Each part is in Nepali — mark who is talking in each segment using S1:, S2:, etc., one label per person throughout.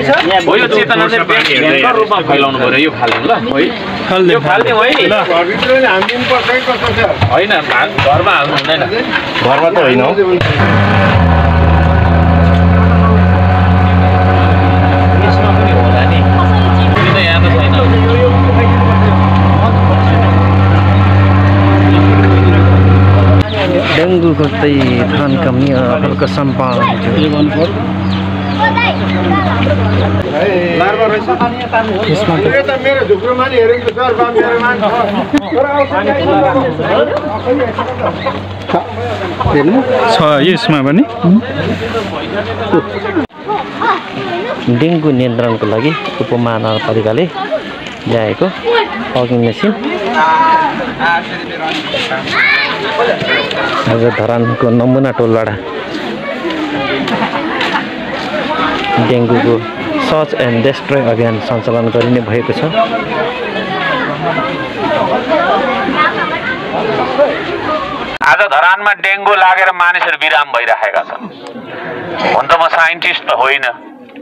S1: हो यो चेतना चाहिँ भयंकर रूपमा फैलाउनु पर्यो यो फाल्नु ल है यो फाल्ने होइन होइन घरमा हाल्नु हुँदैन घरमा त होइन यसमा पनि होला नि किन यहाँ त छैन
S2: डेंगूको चाहिँ धान कमी हल्का सम्पादन
S3: यसमा पनि
S2: डेंगू नियन्त्रणको लागि उपमहानगरपालिकाले ल्याएको फगिङ मेसिन आज धरानको नमुना टोलबाट डेंगूको सर्च एन्ड डेस्ट्रोय अभियान सञ्चालन गरिने भएको छ।
S1: आज धरानमा डेंगू लागेर मानिसहरू बिराम भइरहेका छन्। हुन त म साइन्टिस्ट त होइन,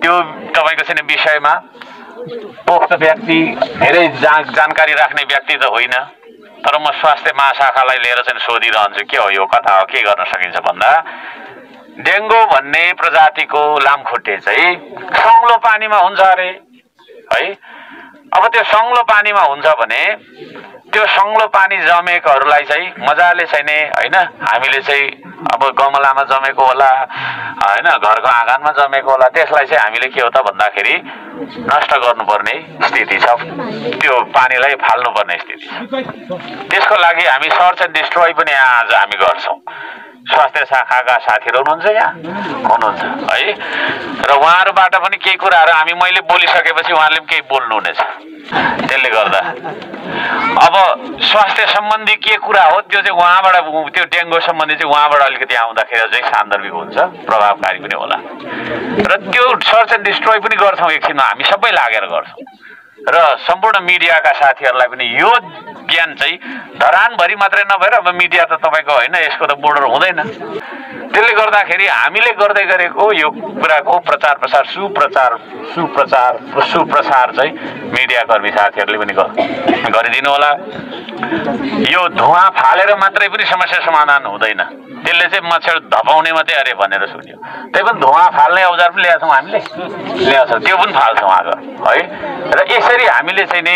S1: त्यो तपाईको चाहिँ विषयमा पोख्त व्यक्ति धेरै जानकारी राख्ने व्यक्ति त होइन, तर म स्वास्थ्य महाशाखालाई लिएर चाहिँ सोधिरहन्छु के हो यो कथा हो, के गर्न सकिन्छ भन्दा डेंगू भन्ने प्रजातिको लामखुट्टे चाहिँ सङ्लो पानीमा हुन्छ अरे है। अब त्यो सङ्लो पानीमा हुन्छ भने त्यो सङ्लो पानी जमेकोहरूलाई चाहिँ मजाले चाहिँ नि हैन हामीले चाहिँ अब गमलामा जमेको होला हैन घरको आँगनमा जमेको होला, त्यसलाई चाहिँ हामीले के हो त भन्दाखेरि नष्ट गर्नुपर्ने स्थिति छ, त्यो पानीलाई फाल्नुपर्ने स्थिति छ। त्यसको लागि हामी सर्च एन्ड डिस्ट्रोय पनि आज हामी गर्छौँ। स्वास्थ्य शाखाका साथीहरू हुनुहुन्छ यहाँ हुनुहुन्छ है, र उहाँहरूबाट पनि केही कुराहरू हामी मैले बोलिसकेपछि उहाँहरूले पनि केही बोल्नु हुनेछ। त्यसले गर्दा अब स्वास्थ्य सम्बन्धी के कुरा हो त्यो चाहिँ उहाँबाट, त्यो डेंगू सम्बन्धी चाहिँ उहाँबाट अलिकति आउँदाखेरि चाहिँ सान्दर्भिक हुन्छ, प्रभावकारी पनि होला। र त्यो सर्च एन्ड डिस्ट्रोय पनि गर्छौँ, एकछिनमा हामी सबै लागेर गर्छौँ। र सम्पूर्ण मिडियाका साथीहरूलाई पनि यो ज्ञान चाहिँ धरानभरि मात्रै नभएर अब मिडिया त तपाईँको होइन, यसको त बोर्डर हुँदैन। त्यसले गर्दाखेरि हामीले गर्दै गरेको यो कुराको प्रचार प्रसार सुप्रसार चाहिँ मिडियाकर्मी साथीहरूले पनि गरिदिनु होला। यो धुवा फालेर मात्रै पनि समस्या समाधान हुँदैन, त्यसले चाहिँ मच्छर धपाउने मात्रै अरे भनेर सुन्यो। त्यही पनि धुवा फाल्ने औजार पनि ल्याएको छौँ, हामीले ल्याएको छौँ, त्यो पनि फाल्छौँ आज है। र यसरी हामीले चाहिँ नि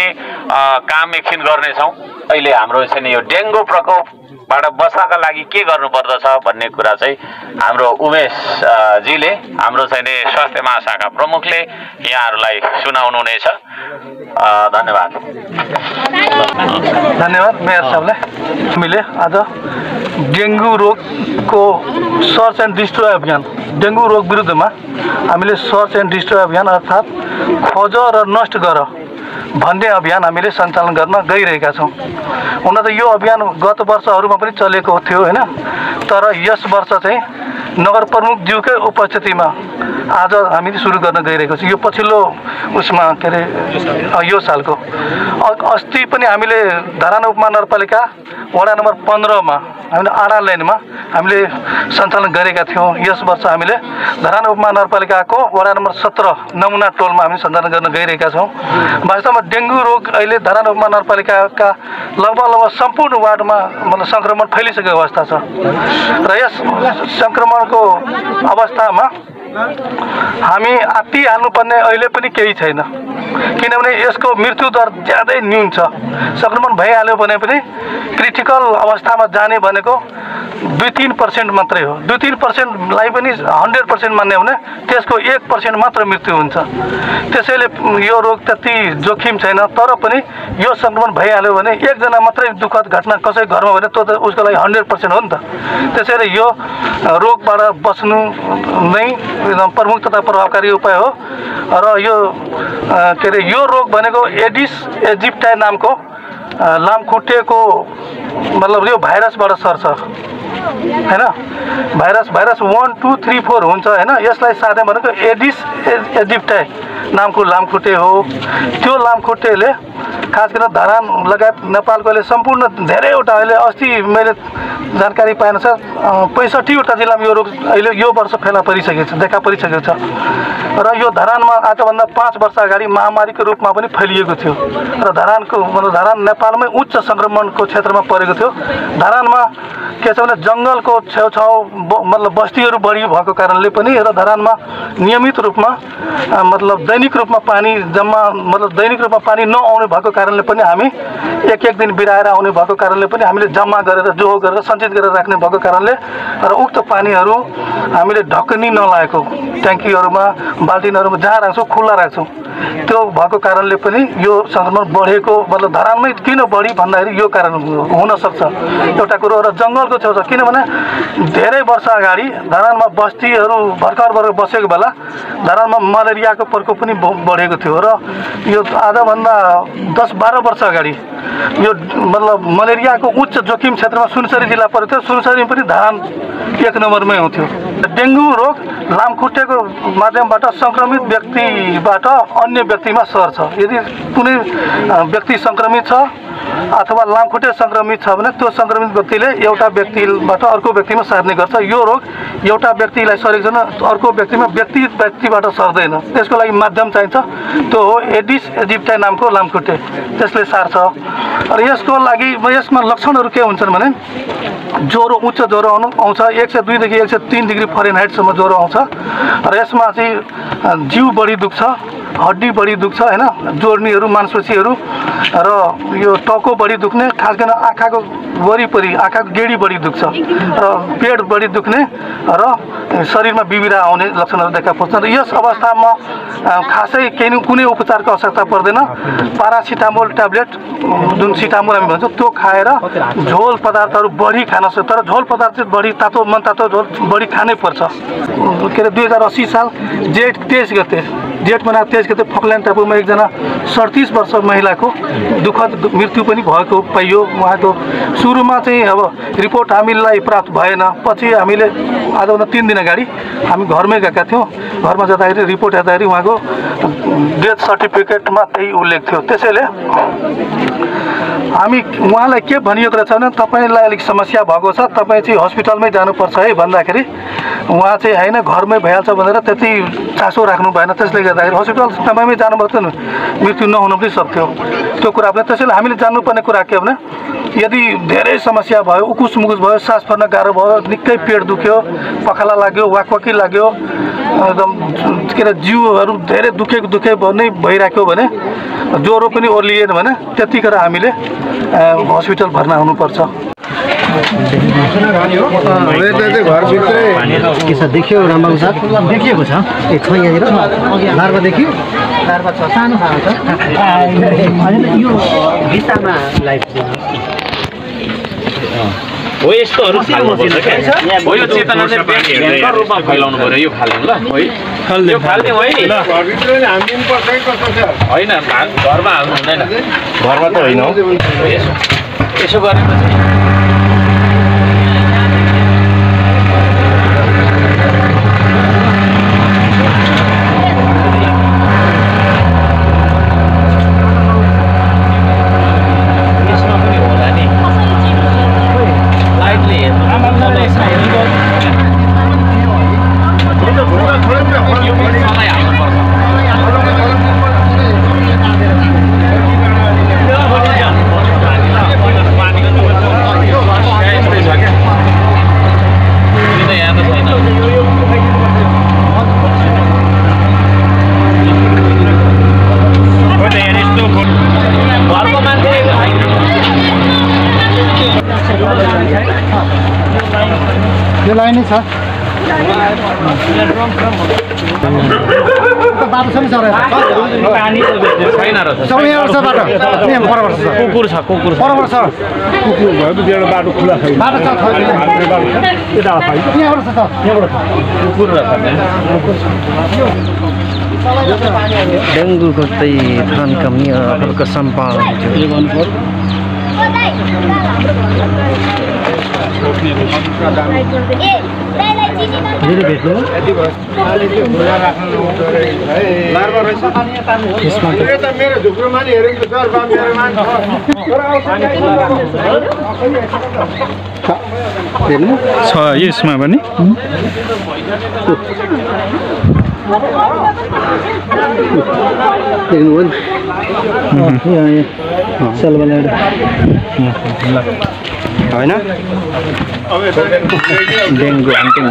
S1: काम एकछिन गर्नेछौँ। अहिले हाम्रो चाहिँ नि यो डेंगू प्रकोपबाट बच्नका लागि के गर्नुपर्दछ भन्ने कुरा चाहिँ हाम्रो उमेश जीले, हाम्रो चाहिँ नि स्वास्थ्य महाशाखा प्रमुखले यहाँहरूलाई सुनाउनु हुनेछ। धन्यवाद।
S4: धन्यवाद मेयर साहबलाई। हामीले आज डेंगू रोगको सर्च एन्ड डिस्ट्रोय अभियान, डेंगू रोग विरुद्धमा हामीले सर्च एन्ड डिस्ट्रोय अभियान अर्थात् खोज र नष्ट गर भन्ने अभियान हामीले सञ्चालन गर्न गइरहेका छौँ। हुन त यो अभियान गत वर्षहरूमा पनि चलेको थियो होइन, तर यस वर्ष चाहिँ नगर प्रमुखज्यूकै उपस्थितिमा आज हामीले सुरु गर्न गइरहेको छौँ। यो पछिल्लो उसमा के अरे यो सालको अस्ति पनि हामीले धरान उपमहानगरपालिका वडा नम्बर 15मा हामीले आडा लाइनमा हामीले सञ्चालन गरेका थियौँ। यस वर्ष हामीले धरान उपमहानगरपालिकाको वडा नम्बर 17 नमुना टोलमा हामी सञ्चालन गर्न गइरहेका छौँ। वास्तवमा डेंगू रोग अहिले धरान उपमहानगरपालिकाका लगभग सम्पूर्ण वार्डमा मतलब सङ्क्रमण फैलिसकेको अवस्था छ। र यस सङ्क्रमणको अवस्थामा हामी आत्तिहाल्नुपर्ने अहिले पनि केही छैन, किनभने यसको मृत्यु दर ज्यादै न्यून छ। सङ्क्रमण भइहाल्यो भने पनि क्रिटिकल अवस्थामा जाने भनेको 2-3% मात्रै हो। 2-3%लाई पनि 100% मान्यो भने त्यसको 1% मात्र मृत्यु हुन्छ। त्यसैले यो रोग त्यति जोखिम छैन, तर पनि यो सङ्क्रमण भइहाल्यो भने एकजना मात्रै दुःखद घटना कसै घरमा भने त्यो त उसको लागि 100% हो नि त। त्यसैले यो रोगबाट बच्नु नै एकदम प्रमुख तथा प्रभावकारी उपाय हो। र यो के अरे यो रोग भनेको एडिस एजिप्टाई नामको लामखुट्टेको मतलब यो भाइरसबाट सर्छ हैन। भाइरस 1, 2, 3, 4 हुन्छ हैन। यसलाई साथै भनेको एडिस एजिप्टाई नामको लामखुट्टे हो। त्यो लामखुट्टेले खास गरेर धरान लगायत नेपालको अहिले सम्पूर्ण धेरैवटा, अहिले अस्ति मैले जानकारी पाएअनुसार 65वटा जिल्लामा यो रोग अहिले यो वर्ष फेला परिसकेको छ, देखा परिसकेको छ र यो धरानमा आजभन्दा 5 वर्ष अगाडि महामारीको रूपमा पनि फैलिएको थियो र धरान नेपालमै उच्च संक्रमणको क्षेत्रमा परेको थियो। धरानमा के छ भने जङ्गलको छेउछाउ मतलब बस्तीहरू बढी भएको कारणले पनि र धरानमा नियमित रूपमा दैनिक रूपमा पानी जम्मा दैनिक रूपमा पानी नआउने भएको कारणले पनि हामी एक दिन बिराएर आउने भएको कारणले पनि हामीले जम्मा गरेर जोहो गरेर सञ्चित गरेर राख्ने भएको कारणले र उक्त पानीहरू हामीले ढकनी नलागेको ट्याङ्कीहरूमा बाल्टिनहरूमा जहाँ राख्छौँ खुल्ला राख्छौँ, त्यो भएको कारणले पनि यो संक्रमण बढेको धरानमै किन बढी भन्दाखेरि यो कारण हुन सक्छ एउटा कुरो। र जङ्गलको छेउछाउ किनभने धेरै वर्ष अगाडि धरानमा बस्तीहरू भर्खर बसेको बेला धरानमा मलेरियाको प्रकोप पनि बढेको थियो र यो आजभन्दा 10-12 वर्ष अगाडि यो मलेरियाको उच्च जोखिम क्षेत्रमा सुनसरी जिल्ला परेको थियो। सुनसरीमा पनि धरान 1 नम्बरमै हुन्थ्यो। डेङ्गु रोग लामखुट्टेको माध्यमबाट संक्रमित व्यक्तिबाट अन्य व्यक्तिमा सर्छ। यदि कुनै व्यक्ति संक्रमित छ अथवा लामखुट्टे संक्रमित छ भने त्यो संक्रमित व्यक्तिले एउटा व्यक्तिबाट अर्को व्यक्तिमा सार्ने गर्छ। यो रोग एउटा व्यक्तिलाई सरेको छैन अर्को व्यक्तिबाट सर्दैन, त्यसको लागि माध्यम चाहिन्छ, त्यो हो एडिस इजिप्टाई नामको लामखुट्टे, त्यसले सार्छ। र यसको लागि यसमा लक्षणहरू के हुन्छन् भने ज्वरो, उच्च ज्वरो आउँछ, 102 देखि 103 डिग्री फरेनहाइटसम्म ज्वरो आउँछ र यसमा चाहिँ जिउ बढी दुख्छ, हड्डी बढी दुख्छ हैन, जोर्नीहरू मांसपेशीहरू र यो टाउको बढी दुख्ने, खास गरी आँखाको वरिपरि आँखाको गेडी बढी दुख्छ र पेट बढी दुख्ने र शरीरमा बिबिरा आउने लक्षणहरू देखा पर्छन्। र यस अवस्थामा खासै कुनै उपचारको आवश्यकता पर्दैन। पारासिटामोल ट्याब्लेट जुन सिटामोल हामी भन्छौँ त्यो खाएर झोल पदार्थहरू बढी खान सक्छ, तर झोल पदार्थ बढी तातो मनतातो झोल बढी खानै पर्छ। के अरे 2080 साल जेठ 23 गते फकल्यान्ड टापुमा एकजना 37 वर्ष महिलाको दुःखद मृत्यु पनि भएको पाइयो। उहाँको सुरुमा चाहिँ अब रिपोर्ट हामीलाई प्राप्त भएन, पछि हामीले आजभन्दा 3 दिन अगाडि हामी घरमै गएका थियौँ। घरमा जाँदाखेरि रिपोर्ट हेर्दाखेरि उहाँको डेथ सर्टिफिकेटमा त्यही उल्लेख थियो। त्यसैले हामी उहाँलाई के भनिएको रहेछ भने तपाईँलाई अलिक समस्या भएको छ, तपाईँ चाहिँ हस्पिटलमै जानुपर्छ है भन्दाखेरि उहाँ चाहिँ होइन घरमै भइहाल्छ भनेर त्यति चासो राख्नु भएन। त्यसले गर्दाखेरि हस्पिटल समयमै जानुभएको थियो, मृत्यु नहुनु पनि सक्थ्यो त्यो कुरा पनि। त्यसैले हामीले जान्नुपर्ने कुरा के भने यदि धेरै समस्या भयो, उकुस मुकुस भयो, सास फेर्न गाह्रो भयो, निकै पेट दुख्यो, पखाला लाग्यो, वाकवाकी लाग्यो, एकदम के अरे जिउहरू धेरै दुखे नै भइराख्यो भने, ज्वरो पनि ओर्लिएन भने त्यतिखेर हामीले हस्पिटल भर्ना हुनुपर्छ।
S2: देखियो रामबाबु साहब, देखिएको छ यहाँनिर लार्वा देखियो, लार्वा छ, सानो खाएको छ यो भित्तामा लाइफ
S1: हो। यस्तोहरू फाल्नुपर्छ क्या, हो यो चेतना चाहिँ भयङ्कर रूपमा फैलाउनु पर्यो। यो फाल्ने ल यो फाल्ने होइन, घरमा हाल्नु हुँदैन,
S3: घरमा त होइन
S1: यसो गरेपछि
S2: यो लाइन छ बाटोसम्म छ
S1: पानी छैन र
S2: सबै यहाँ छ बाटो, यहाँ बराबर छ,
S1: कुकुर छ, कुकुर
S2: बराबर छ,
S3: कुकुर भयो त एउटा बाटो खुला छ,
S2: बाटो छ,
S3: यता छ,
S2: यहाँबाट छ, यहाँबाट
S1: कुकुर रहेछ।
S2: डेङ्गुको चाहिँ धरान कमी हल्का सम्पादन
S5: मेरो झुक्रोमा नि हेरेको छ
S3: छ यसमा पनि
S2: होइन डेङ्गु हन्टिङ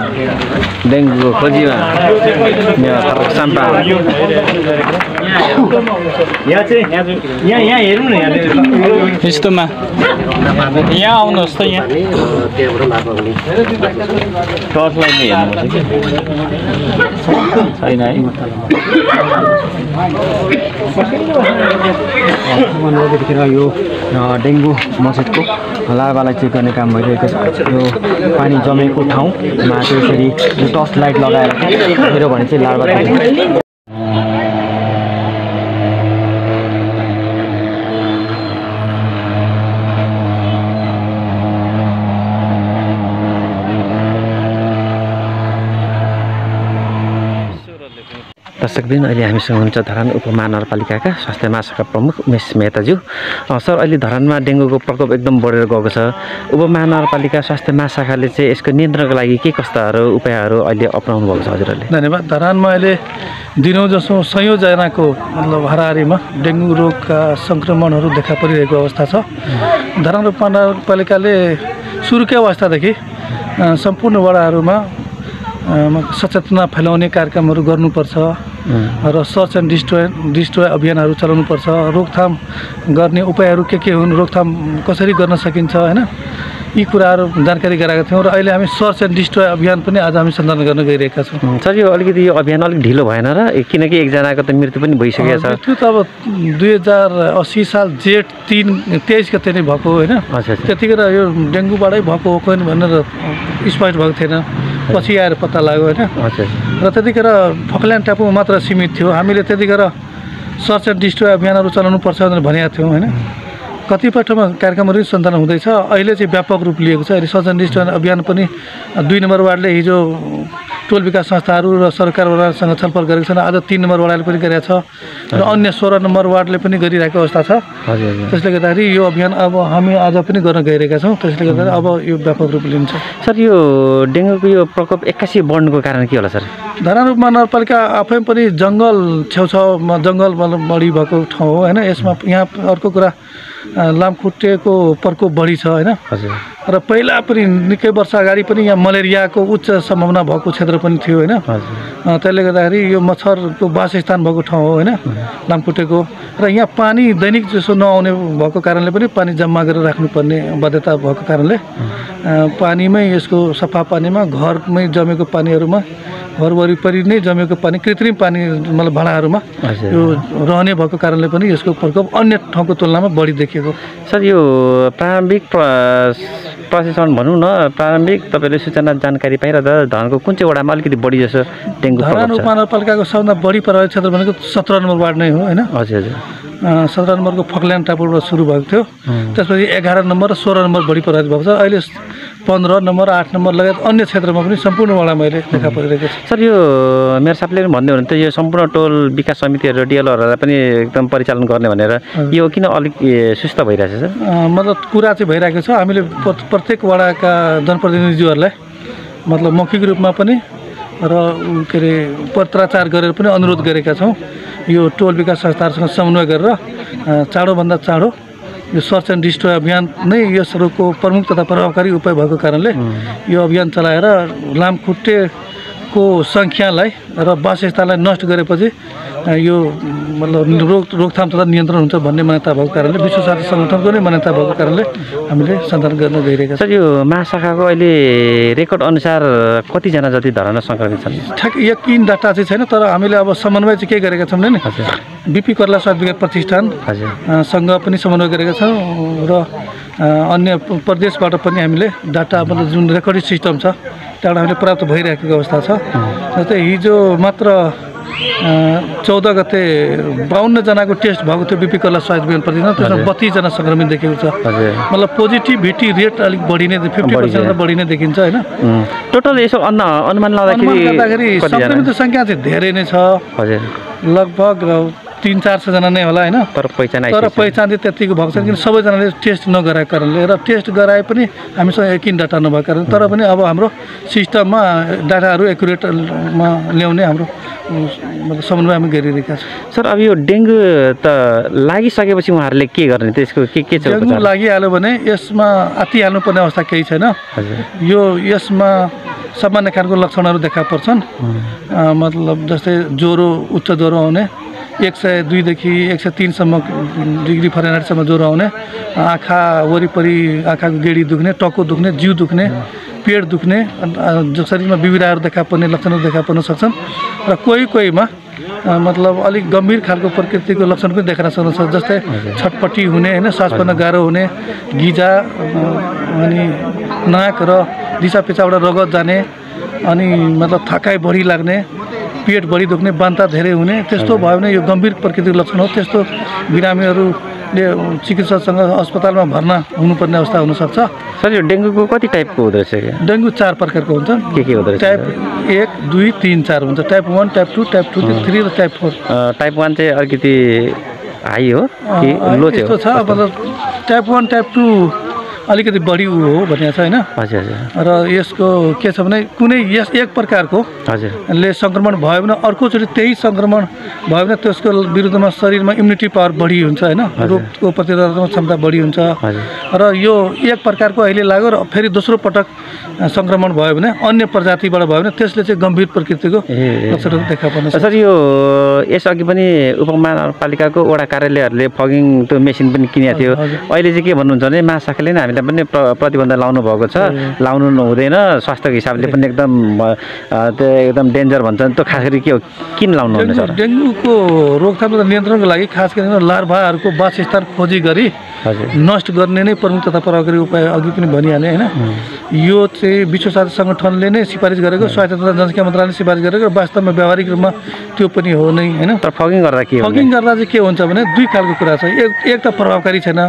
S2: डेङ्गुको खोजीमा साम्पा
S3: यहाँ हेर्नु न यस्तोमा यहाँ आउनुहोस् त यहाँ
S2: टर्च लाइटले हेर्नुपर्छ छैन है यो डेङ्गु मस्जिदको लार्भालाई चेक गर्ने काम भइरहेको छ यो पानी जमेको ठाउँमा त्यसरी टर्च लाइट लगाएर हेऱ्यो भने चाहिँ लार्भा दर्शकबिन अहिले हामीसँग हुन्छ धरान उपमहानगरपालिकाका स्वास्थ्य महाशाखा प्रमुख उमेश मेहताज्यू सर अहिले धरानमा डेङ्गुको प्रकोप एकदम बढेर गएको छ उपमहानगरपालिका स्वास्थ्य महाशाखाले चाहिँ यसको नियन्त्रणको लागि के कस्ताहरू उपायहरू अहिले अपनाउनु भएको छ हजुरहरूले
S4: धन्यवाद धरानमा अहिले दिनौँ जसो संयोजनाको मतलब हाराहारीमा डेङ्गु रोगका सङ्क्रमणहरू देखा परिरहेको अवस्था छ धरान उपमहानगरपालिकाले सुरुकै अवस्थादेखि सम्पूर्ण वडाहरूमा सचेतना फैलाउने कार्यक्रमहरू गर्नुपर्छ र सर्च एन्ड डिस्ट्रोय अभियानहरू चलाउनुपर्छ रोकथाम गर्ने उपायहरू के हुन् रोकथाम कसरी गर्न सकिन्छ हैन यी कुराहरू जानकारी गराएका थियौँ र अहिले हामी सर्च एन्ड डिस्ट्रोय अभियान पनि आज हामी सञ्चालन गर्न गइरहेका छौँ
S2: सर यो अलिकति यो अभियान अलिक ढिलो भएन र किनकि एकजनाको त मृत्यु पनि भइसकेको छ
S4: त्यो त अब 2080 साल जेठ 23 गते नै भएको होइन त्यतिखेर यो डेङ्गुबाटै भएको हो कि भनेर स्पष्ट भएको थिएन पछि आएर पत्ता लाग्यो होइन र त्यतिखेर फकल्यान्ड टापुमा मात्र सीमित थियो हामीले त्यतिखेर सर्च एन्ड डिस्ट्रोय अभियानहरू चलाउनु पर्छ भनेर भनेका थियौँ होइन कतिपय ठाउँमा कार्यक्रमहरू सञ्चालन हुँदैछ अहिले चाहिँ व्यापक रूप लिएको छ अहिले सर्च एन्ड डिस्ट्रोय अभियान पनि 2 नम्बर वार्डले हिजो टोल विकास संस्थाहरू र सरकार वडासँग छलफल गरेको छन् आज 3 नम्बर वार्डले पनि गरेको छ र अन्य 16 नम्बर वार्डले पनि गरिरहेको अवस्था छ त्यसले गर्दाखेरि यो अभियान अब हामी आज पनि गर्न गइरहेका छौँ त्यसले गर्दा अब यो व्यापक रूप लिन्छ
S2: सर यो डेङ्गुको यो प्रकोप एक्कासी बढ्नुको कारण के होला सर
S4: धरान उपमहानगरपालिका आफै पनि जङ्गल छेउछाउमा जङ्गल बढी भएको ठाउँ हो होइन यसमा यहाँ अर्को कुरा लामखुट्टेको प्रकोप बढी छ होइन र पहिला पनि निकै वर्ष अगाडि पनि यहाँ मलेरियाको उच्च सम्भावना भएको क्षेत्र पनि थियो होइन त्यसले गर्दाखेरि यो मच्छरको वासस्थान भएको ठाउँ हो होइन लामखुट्टेको र यहाँ पानी दैनिक जसो नआउने भएको कारणले पनि पानी जम्मा गरेर राख्नुपर्ने बाध्यता भएको कारणले पानीमै यसको सफा पानीमा घरमै जमेको पानीहरूमा घर वरिपरि नै जमेको पानी कृत्रिम पानी मतलब भाँडाहरूमा यो रहने भएको कारणले पनि यसको प्रकोप अन्य ठाउँको तुलनामा बढी देखिएको
S2: सर यो प्रारम्भिक प्रशासन भनौँ न प्रारम्भिक तपाईँले सूचना जानकारी पाइरहँदा धरानको कुन चाहिँ वडामा अलिकति बढी जसो डेङ्गु
S4: धरान उपमहानगरपालिकाको सबभन्दा बढी प्रभावित क्षेत्र भनेको 17 नम्बर वार्ड नै हो होइन
S2: हजुर हजुर
S4: 17 नम्बरको फकल्यान्ड टापुबाट सुरु भएको थियो त्यसपछि 11 नम्बर र 16 नम्बर बढी प्रभावित भएको छ अहिले 15 नम्बर 8 नम्बर लगायत अन्य क्षेत्रमा पनि सम्पूर्ण वडामा अहिले देखा परिरहेको छ
S2: सर यो मेयर साहबले भन्दै हुनुहुन्थ्यो यो सम्पूर्ण टोल विकास समितिहरू डिएलओहरूलाई पनि एकदम परिचालन गर्ने भनेर यो किन अलिक सुस्त भइरहेछ सर
S4: मतलब कुरा चाहिँ भइरहेको छ हामीले प्रत्येक वडाका जनप्रतिनिधिहरूलाई मतलब मौखिक रूपमा पनि र के अरे पत्राचार गरेर पनि अनुरोध गरेका छौँ यो टोल विकास संस्थाहरूसँग समन्वय गरेर चाँडोभन्दा चाँडो यो सर्च एन्ड डिस्ट्रोय अभियान नै यस रोगको प्रमुख तथा प्रभावकारी उपाय भएको कारणले यो अभियान चलाएर लामखुट्टेको सङ्ख्यालाई र वासस्थानलाई नष्ट गरेपछि यो मतलब रोकथाम तथा नियन्त्रण हुन्छ भन्ने मान्यता भएको कारणले विश्व स्वास्थ्य सङ्गठनको नै मान्यता भएको कारणले हामीले सञ्चालन गर्न गइरहेका छौँ
S2: सर यो महाशाखाको अहिले रेकर्ड अनुसार कतिजना जति धरानमा सङ्क्रमित छन्
S4: ठ्याक्क यकिन डाटा चाहिँ छैन तर हामीले अब समन्वय चाहिँ के गरेका छौँ नि बिपी कर्ला स्वास्थ्य विज्ञान प्रतिष्ठान सँग पनि समन्वय गरेका छौँ र अन्य प्रदेशबाट पनि हामीले डाटा मतलब जुन रेकर्डिङ सिस्टम छ त्यहाँबाट हामीले प्राप्त भइरहेको अवस्था छ जस्तै हिजो मात्र 14 गते 52 जनाको टेस्ट भएको थियो बिपी कर्ला स्वास्थ्य विज्ञान प्रतिष्ठान त्यसमा 32 जना सङ्क्रमित देखिएको छ मतलब पोजिटिभिटी रेट अलिक बढी नै 50% बढी नै देखिन्छ होइन
S2: टोटल यसो अनुमान
S4: गर्दाखेरि सङ्क्रमित सङ्ख्या चाहिँ धेरै नै छ लगभग 300-400 जना नै होला हैन,
S2: तर पहिचान
S4: तर पहिचान चाहिँ त्यतिको भएको छैन किन सबैजनाले टेस्ट नगराएको कारणले र टेस्ट गराए पनि हामीसँग एकिन डाटा नभएको कारण। तर पनि अब हाम्रो सिस्टममा डाटाहरू एकुरेटमा ल्याउने हाम्रो मतलब समन्वय हामी गरिरहेका छौँ।
S2: सर अब यो डेङ्गु त लागिसकेपछि उहाँहरूले के गर्ने, त्यसको के छ
S4: डेङ्गु लागिहाल्यो भने यसमा आत्तिहाल्नुपर्ने अवस्था केही छैन। यो यसमा सामान्य खालको लक्षणहरू देखा पर्छन्, मतलब जस्तै ज्वरो, उच्च ज्वरो आउने, 102 देखि 103 सम्म डिग्री फरेनहाइटसम्म ज्वरो आउने, आँखा वरिपरि आँखाको गेडी दुख्ने, टाउको दुख्ने, जिउ दुख्ने, पेट दुख्ने, शरीरमा बिबिराहरू देखा पर्ने लक्षणहरू देखा पर्न सक्छन् र कोहीमा मतलब अलिक गम्भीर खालको प्रकृतिको लक्षण पनि देखाउन सक्छ, जस्तै छटपट्टि हुने हैन, सास फेर्न गाह्रो हुने, गिजा अनि नाक र दिसा पिसाबाट रगत जाने, अनि मतलब थकाइ बढी लाग्ने, पेट बढी दुख्ने, बान्ता धेरै हुने, त्यस्तो भयो भने यो गम्भीर प्रकृतिको लक्षण हो। त्यस्तो बिरामीहरूले चिकित्सकसँग अस्पतालमा भर्ना हुनुपर्ने अवस्था हुनसक्छ।
S2: सर यो डेङ्गुको कति टाइपको हुँदो रहेछ?
S4: डेङ्गु 4 प्रकारको हुन्छ।
S2: के हुँदो रहेछ?
S4: टाइप 1, 2, 3, 4 हुन्छ। टाइप 1, टाइप 2, टाइप 2, 3 र टाइप 4।
S2: टाइप 1 चाहिँ अलिकति हाई हो कि लो चाहिँ
S4: यस्तो छ, मतलब टाइप 1 टाइप 2 अलिकति बढी हो भनेको छ हैन।
S2: हजुर हजुर।
S4: र यसको के छ भने कुनै यस एक प्रकारको ले संक्रमण भयो भने अर्कोचोटि त्यही संक्रमण भयो भने त्यसको विरुद्धमा शरीरमा इम्युनिटी पावर बढी हुन्छ हैन, रोगको प्रतिरोधक क्षमता बढी हुन्छ। र यो एक प्रकारको अहिले लाग्यो र फेरि दोस्रो पटक संक्रमण भयो भने अन्य प्रजातिबाट भयो भने त्यसले चाहिँ गम्भीर प्रकृतिको लक्षणहरू देखा पर्न सक्छ।
S2: सर यो यसअघि पनि उपमहानगरपालिकाको वडा कार्यालयहरूले फगिङ त्यो मेसिन पनि किनेको थियो। अहिले चाहिँ के भन्नुहुन्छ भने महाशाखाले नै हामीलाई पनि प्रतिबन्ध लाउनु भएको छ, लाउनु हुँदैन, स्वास्थ्यको हिसाबले पनि एकदम त्यो एकदम डेन्जर भन्छन्, त्यो खास गरी के हो, किन लाउनु हुँदैन सर?
S4: डेङ्गुको रोकथाम र नियन्त्रणको लागि खास गरी लार्भाहरूको वासस्थान खोजी गरी नष्ट गर्ने नै प्रमुख तथा प्रभावकारी उपाय अघि पनि भनिहालेँ हैन। यो चाहिँ विश्व स्वास्थ्य सङ्गठनले नै सिफारिस गरेको, स्वास्थ्य तथा जनसङ्ख्या मन्त्रालयले सिफारिस गरेको, वास्तवमा व्यावहारिक रूपमा त्यो पनि हो नै हैन।
S2: तर फगिङ गर्दा के हो?
S4: फगिङ गर्दा चाहिँ के हुन्छ भने दुई खालको कुरा छ। एक त प्रभावकारी छैन,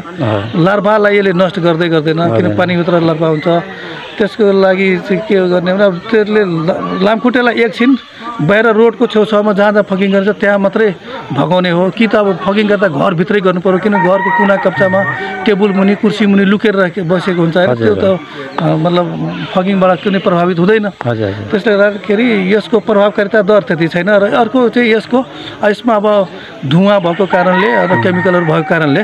S4: लार्भालाई यसले नष्ट गर्दैन किन पानीभित्र लार्भा हुन्छ। त्यसको लागि चाहिँ के गर्ने भने अब त्यसले लामखुट्टेलाई एकछिन बाहिर रोडको छेउछाउमा जहाँ जहाँ फगिङ गरिन्छ त्यहाँ मात्रै भगाउने हो कि त अब फगिङ गर्दा घरभित्रै गर्नु पर्यो, किन घरको कुना कप्चामा टेबुल मुनि कुर्सी मुनि लुकेर बसेको हुन्छ होइन, त्यो त मतलब फगिङबाट कुनै प्रभावित हुँदैन। त्यसले गर्दाखेरि यसको प्रभावकारिता दर त्यति छैन। र अर्को चाहिँ यसमा अब धुवा भएको कारणले र केमिकलहरू भएको कारणले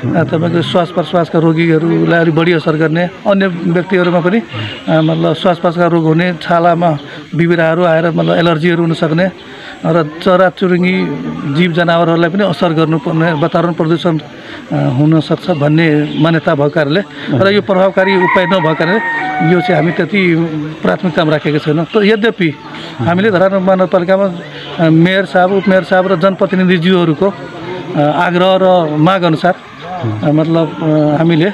S4: तपाईँको श्वास प्रश्वासका रोगीहरूलाई अलिक बढी असर गर्ने, अन्य व्यक्तिहरूमा पनि मतलब श्वास प्रश्वासका रोग हुने, छालामा बिबिराहरू आएर मतलब एलर्जीहरू हुनसक्ने र चराचुरुङ्गी जीव जनावरहरूलाई पनि असर गर्नुपर्ने, वातावरण प्रदूषण हुनसक्छ भन्ने मान्यता भएको कारणले र यो प्रभावकारी उपाय नभएको कारणले यो चाहिँ हामी त्यति प्राथमिकतामा राखेका छैनौँ। तर यद्यपि हामीले धरान महानगरपालिकामा मेयर साहब, उपमेयर साहब र जनप्रतिनिधिज्यूहरूको आग्रह र माग अनुसार मतलब हामीले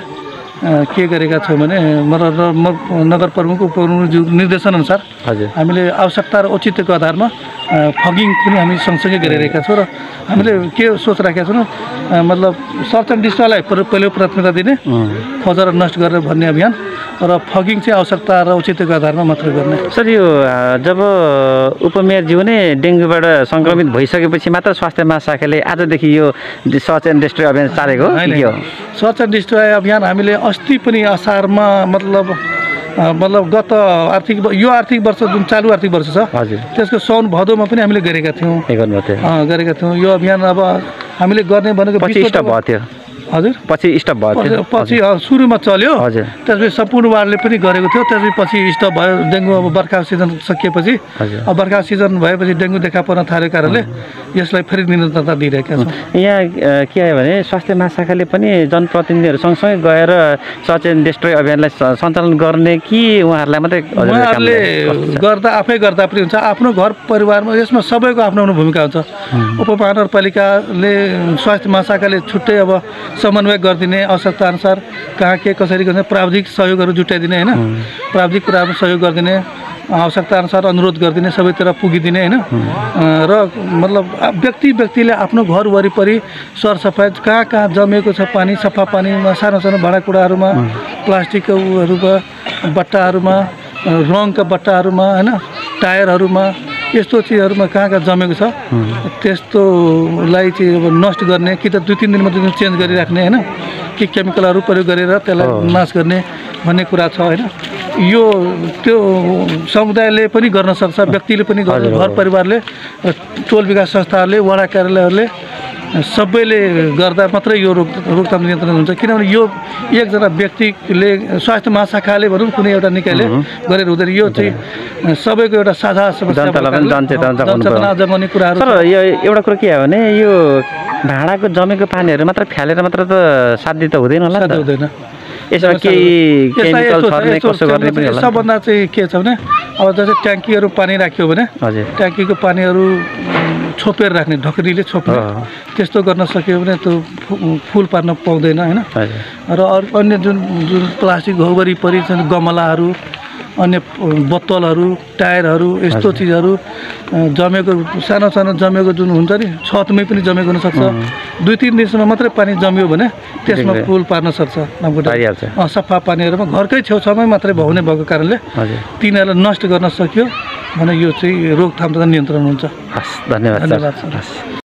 S4: के गरेका छौँ भने नगर प्रमुख उपप्रमुखज्यू निर्देशन अनुसार हामीले आवश्यकता र औचित्यको आधारमा फगिङ पनि हामी सँगसँगै गरिरहेका छौँ। र हामीले के सोच राखेका छौँ मतलब सर्च एन्ड डिस्ट्रयलाई पहिलो प्राथमिकता दिने, खोजेर नष्ट गरेर भन्ने अभियान, र फगिङ चाहिँ आवश्यकता र औचित्यको आधारमा मात्र गर्ने।
S2: सर यो जब उपमेयरज्यू नै डेङ्गुबाट सङ्क्रमित भइसकेपछि मात्र स्वास्थ्य महाशाखाले आजदेखि यो सर्च एन्ड डिस्ट्रय अभियान चालेको हो कि के हो?
S4: सर्च एन्ड डिस्ट्रय अभियान हामीले अस्ति पनि असारमा मतलब गत यो आर्थिक वर्ष जुन चालु आर्थिक वर्ष छ त्यसको साउन भदौमा पनि हामीले गरेका थियौँ। यो अभियान अब हामीले गर्ने भनेको हजुर
S2: पछि स्टप भयो,
S4: पछि सुरुमा चल्यो, त्यसपछि सम्पूर्ण वार्डले पनि गरेको थियो, त्यसपछि पछि स्टप भयो। डेङ्गु अब बर्खाको सिजन सकिएपछि अब बर्खाको सिजन भएपछि डेङ्गु देखा पर्न थालेको कारणले यसलाई फेरि निरन्तरता दिइरहेका छौँ।
S2: यहाँ के आयो भने स्वास्थ्य महाशाखाले पनि जनप्रतिनिधिहरू सँगसँगै गएर सर्च एन्ड डिस्ट्रय अभियानलाई सञ्चालन गर्ने कि उहाँहरूलाई मात्रै?
S4: उहाँहरूले गर्दा आफै गर्दा पनि हुन्छ, आफ्नो घर परिवारमा यसमा सबैको आफ्नो आफ्नो भूमिका हुन्छ। उपमहानगरपालिकाले स्वास्थ्य महाशाखाले छुट्टै अब समन्वय गरिदिने, आवश्यकता अनुसार कहाँ के कसरी गर्ने प्राविधिक सहयोगहरू जुटाइदिने हैन, प्राविधिक कुरामा सहयोग गरिदिने, आवश्यकता अनुसार अनुरोध गरिदिने, सबैतिर पुगिदिने हैन। र मतलब व्यक्तिले आफ्नो घर वरिपरि सरसफाइ कहाँ कहाँ जमेको छ पानी, सफा पानीमा, सानो सानो भाँडाकुँडाहरूमा, प्लास्टिकको उहरूमा, बट्टाहरूमा, रङका बट्टाहरूमा हैन, टायरहरूमा यस्तो चिजहरूमा कहाँ जमेको छ त्यस्तोलाई चाहिँ अब नष्ट गर्ने कि त 2-3 दिनमा चेन्ज गरिराख्ने होइन कि केमिकलहरू प्रयोग गरेर त्यसलाई नाश गर्ने भन्ने कुरा छ होइन यो त्यो समुदायले पनि गर्न सक्छ व्यक्तिले पनि घर परिवारले टोल विकास संस्थाहरूले वडा कार्यालयहरूले सबैले गर्दा मात्रै यो रोकथाम नियन्त्रण हुन्छ किनभने यो एकजना व्यक्तिले स्वास्थ्य महाशाखाले भनौँ कुनै एउटा निकायले गरेर हुँदैन यो चाहिँ सबैको एउटा साझा समस्या जनचेतना जगाउने कुराहरू
S2: तर यो एउटा कुरा के हो भने यो भाँडाको जमेको पानीहरू मात्र फ्यालेर मात्र त साध्य त हुँदैन होला नि
S4: हुँदैन
S2: यसमा केही केमिकल छर्ने कसो गर्ने पनि होला
S4: सबभन्दा चाहिँ के छ भने अब जस्तै ट्याङ्कीहरू पानी राख्यो भने
S2: हजुर
S4: ट्याङ्कीको पानीहरू छोपेर राख्ने ढकरीले छोप्ने त्यस्तो गर्न सक्यो भने त्यो फुल पार्न पाउँदैन होइन र अन्य जुन प्लास्टिक वरिपरि छन् गमलाहरू अन्य बोतलहरू टायरहरू यस्तो चिजहरू जमेको सानो सानो जमेको जुन हुन्छ नि छतमै पनि जमेको हुनसक्छ 2-3 दिनसम्म मात्रै पानी जम्यो भने त्यसमा फुल पार्न सक्छ सफा पानीहरूमा घरकै छेउछाउमै मात्रै हुने भएको कारणले तिनीहरूलाई नष्ट गर्न सक्यो भने यो चाहिँ रोकथाम तथा नियन्त्रण हुन्छ
S2: धन्यवाद